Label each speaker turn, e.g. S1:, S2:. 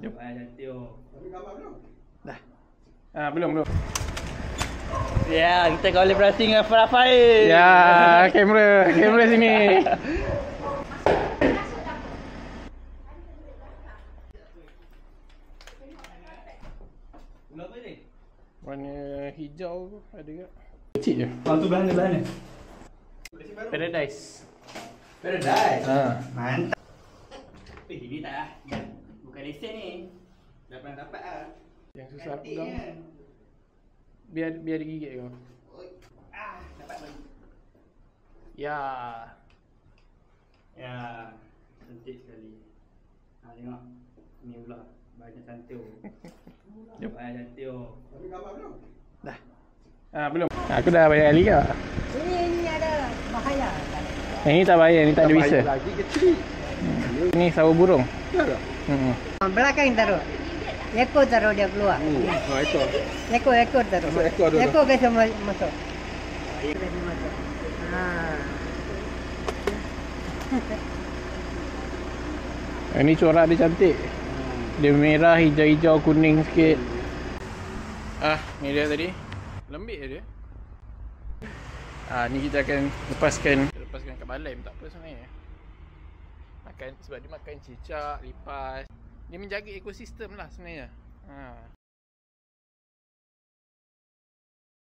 S1: Jom.
S2: Cantik oh.
S3: Tapi gambar belum?
S1: Dah. Belum.
S2: Ya, kita kolaborasi dengan Farafail.
S1: Ya, kamera sini.
S2: Kenapa ni?
S1: Warna hijau ada ke? Kecil je.
S2: Tu belakang.
S1: Paradise.
S3: Paradise.
S2: Mantap. Ini tak lah. Bukan lesen ni. Dah pernah dapat lah.
S1: Yang susah pegang. Biar digigit kau.
S2: Dapat pun.
S1: Ya.
S2: Ya, cantik sekali. Tengok. Ni pula. Banyak cantik oh.
S1: Jom.
S2: Cantik oh.
S3: Tapi gambar belum?
S1: Dah. Belum. Aku dah bayar kali ke?
S4: Ini ada bahaya.
S1: Yang ni tak bayar, ni tak ada visa.
S3: Lagi kecil.
S1: Ni sawo burung.
S3: Ya tak?
S4: Belakang taruh. Ekor taruh dia keluar.
S3: Ekor.
S4: Ekor taruh.
S3: Ekor dulu.
S4: Ekor kasi masuk.
S1: Ini corak dia cantik. Dia merah, hijau-hijau, kuning sikit. Ni dia tadi. Lembik dia. Ni kita akan lepaskan kat balai pun tak apa sebenarnya. Makan sebab dia makan cicak, lipas. Dia menjaga ekosistem lah sebenarnya.